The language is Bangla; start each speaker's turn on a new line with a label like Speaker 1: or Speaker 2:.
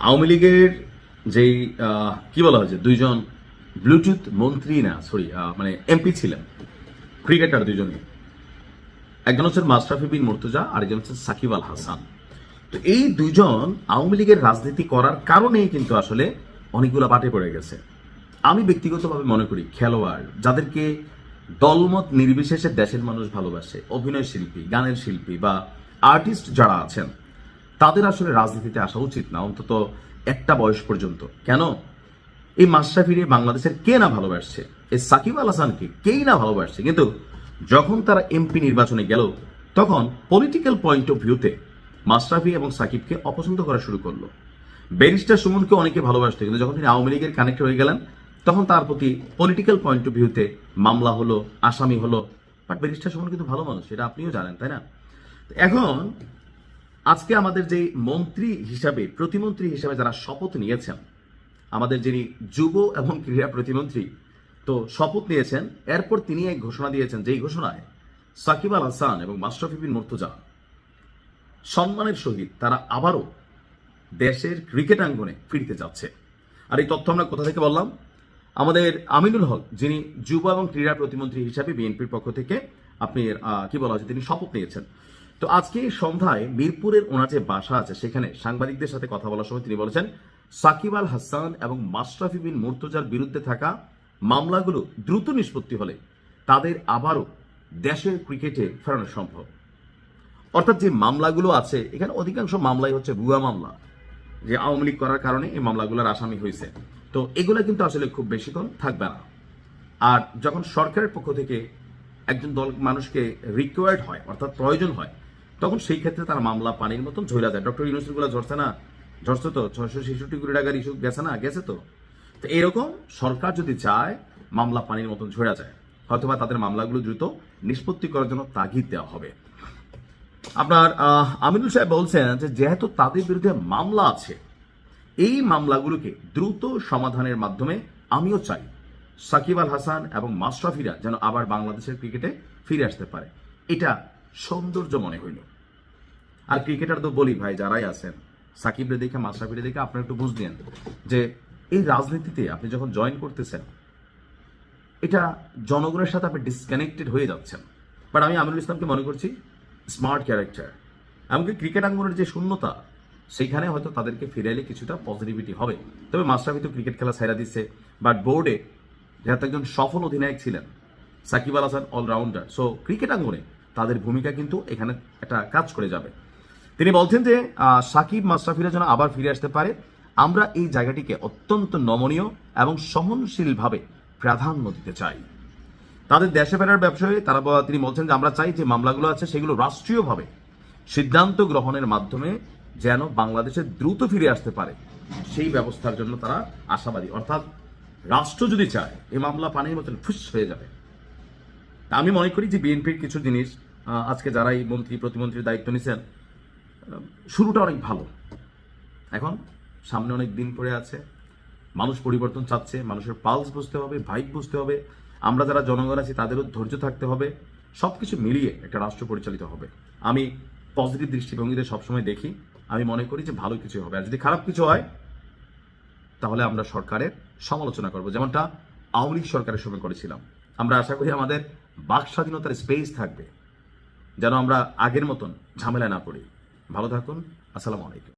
Speaker 1: আওয়ামী লীগের যেই কি বলা হয়েছে দুইজন ব্লুটুথ মন্ত্রী না সরি মানে এমপি ছিলেন, ক্রিকেটার দুইজনই, একজন হচ্ছে মাশরাফি বিন মুর্তজা, আরেকজন হচ্ছে সাকিব আল হাসান। তো এই দুইজন আওয়ামী লীগের রাজনীতি করার কারণেই কিন্তু আসলে অনেকগুলো বাটে পড়ে গেছে। আমি ব্যক্তিগতভাবে মনে করি খেলোয়াড় যাদেরকে দলমত নির্বিশেষে দেশের মানুষ ভালোবাসে, অভিনয় শিল্পী, গানের শিল্পী বা আর্টিস্ট যারা আছেন, তাদের আসলে রাজনীতিতে আসা উচিত না, অন্তত একটা বয়স পর্যন্ত। কেন? এই মাশরাফিরে বাংলাদেশের কে না ভালোবাসছে, এই সাকিব আল হাসানকে কেই না ভালোবাসছে, কিন্তু যখন তারা এমপি নির্বাচনে গেল তখন পলিটিক্যাল পয়েন্ট অফ ভিউতে মাশরাফি এবং সাকিবকে অপছন্দ করা শুরু করলো। ব্যারিস্টার সুমনকে অনেকে ভালোবাসতো, কিন্তু যখন তিনি আওয়ামী লীগের কানেক্ট হয়ে গেলেন তখন তার প্রতি পলিটিক্যাল পয়েন্ট অফ ভিউতে মামলা হলো, আসামি হলো। বাট ব্যারিস্টার সুমন কিন্তু ভালো মানুষ, এটা আপনিও জানেন, তাই না? এখন আজকে আমাদের যে মন্ত্রী হিসাবে, প্রতিমন্ত্রী হিসাবে যারা শপথ নিয়েছেন, আমাদের যিনি যুব এবং ক্রীড়া প্রতিমন্ত্রী, তো শপথ নিয়েছেন, এরপর তিনি এক ঘোষণা দিয়েছেন, যেই ঘোষণায় সাকিব আল হাসান এবং মাশরাফি বিন মুর্তজা সম্মানের সহিত তারা আবারও দেশের ক্রিকেট আঙ্গনে ফিরতে যাচ্ছে। আর এই তথ্য আমরা কোথা থেকে বললাম? আমাদের আমিনুল হক, যিনি যুব এবং ক্রীড়া প্রতিমন্ত্রী হিসাবে বিএনপির পক্ষ থেকে আপনি কি বলা হচ্ছে তিনি শপথ নিয়েছেন। তো আজকে সন্ধ্যায় মিরপুরের ওনার যে বাসা আছে সেখানে সাংবাদিকদের সাথে কথা বলার সময় তিনি বলেছেন, সাকিব আল হাসান এবং মাশরাফি বিন মুর্তজার বিরুদ্ধে থাকা মামলাগুলো দ্রুত নিষ্পত্তি হলে তাদের আবারও দেশের ক্রিকেটে ফেরানো সম্ভব। অর্থাৎ যে মামলাগুলো আছে এখানে অধিকাংশ মামলাই হচ্ছে ভুয়া মামলা, যে আওয়ামী লীগ করার কারণে এই মামলাগুলোর আসামি হয়েছে। তো এগুলো কিন্তু আসলে খুব বেশিক্ষণ থাকবে না। আর যখন সরকারের পক্ষ থেকে একজন দল মানুষকে রিকোয়ার্ড হয়, অর্থাৎ প্রয়োজন হয়, তখন সেই ক্ষেত্রে তার মামলা পানির মতন ঝইরা যায়। ডক্টর ইউনূসের গুলো ঝরছে না, ঝরছে তো, 666 কোটি টাকার ইস্যু গেছে না, গেছে তো। তো এরকম সরকার যদি চায় মামলা পানির মতন ঝইরা যায়, হয়তোবা তাদের মামলাগুলো দ্রুত নিষ্পত্তি করার জন্য তাগিদ দেওয়া হবে। আপনার আমিনুল সাহেব বলছেন যে যেহেতু তাদের বিরুদ্ধে মামলা আছে, এই মামলাগুলোকে দ্রুত সমাধানের মাধ্যমে আমিও চাই সাকিব আল হাসান এবং মাশরাফিরা যেন আবার বাংলাদেশের ক্রিকেটে ফিরে আসতে পারে। এটা সৌন্দর্য মনে হইল। আর ক্রিকেটার তো বলি ভাই, যারাই আছেন, সাকিবরে দেখে মাশরাফিরে দেখে আপনারা একটু বুঝলেন যে এই রাজনীতিতে আপনি যখন জয়েন করতেছেন, এটা জনগণের সাথে আপনি ডিসকানেক্টেড হয়ে যাচ্ছেন। বাট আমি আমিনুল ইসলামকে মনে করছি স্মার্ট ক্যারেক্টার। এমনকি ক্রিকেট আঙ্গনের যে শূন্যতা, সেইখানে হয়তো তাদেরকে ফিরাইলে কিছুটা পজিটিভিটি হবে। তবে মাশরাফি তো ক্রিকেট খেলা ছাইরা দিচ্ছে, বাট বোর্ডে যেহেতু একজন সফল অধিনায়ক ছিলেন, Shakib Al Hasan allrounder, so cricket আঙ্গনে তাদের ভূমিকা কিন্তু এখানে একটা কাজ করে যাবে। তিনি বলছেন যে সাকিব মাশরাফিরা যেন আবার ফিরে আসতে পারে, আমরা এই জায়গাটিকে অত্যন্ত নমনীয় এবং সহনশীলভাবে প্রাধান্য দিতে চাই। তাদের দেশে ফেরার ব্যবসায়ী তিনি বলছেন যে আমরা চাই যে মামলাগুলো আছে সেগুলো রাষ্ট্রীয়ভাবে সিদ্ধান্ত গ্রহণের মাধ্যমে যেন বাংলাদেশে দ্রুত ফিরে আসতে পারে, সেই ব্যবস্থার জন্য তারা আশাবাদী। অর্থাৎ রাষ্ট্র যদি চায় এই মামলা পানির মতন ফুস হয়ে যাবে। আমি মনে করি যে বিএনপির কিছু জিনিস আজকে যারা এই মন্ত্রী প্রতিমন্ত্রীর দায়িত্ব নিয়েছেন, শুরুটা অনেক ভালো। এখন সামনে অনেক দিন পড়ে আছে, মানুষ পরিবর্তন চাচ্ছে, মানুষের পালস বুঝতে হবে, ভাইব বুঝতে হবে, আমরা যারা জনগণ আছি তাদেরও ধৈর্য থাকতে হবে, সবকিছু মিলিয়ে একটা রাষ্ট্র পরিচালিত হবে। আমি পজিটিভ দৃষ্টিভঙ্গিতে সবসময় দেখি, আমি মনে করি যে ভালো কিছু হবে। আর যদি খারাপ কিছু হয় তাহলে আমরা সরকারের সমালোচনা করব, যেমনটা আওয়ামী লীগ সরকারের সময় করেছিলাম। আমরা আশা করি আমাদের বাক স্বাধীনতার স্পেস থাকবে, যেন আমরা আগের মতন ঝামেলা না পড়ি। ভালো থাকুন, আসসালামু আলাইকুম।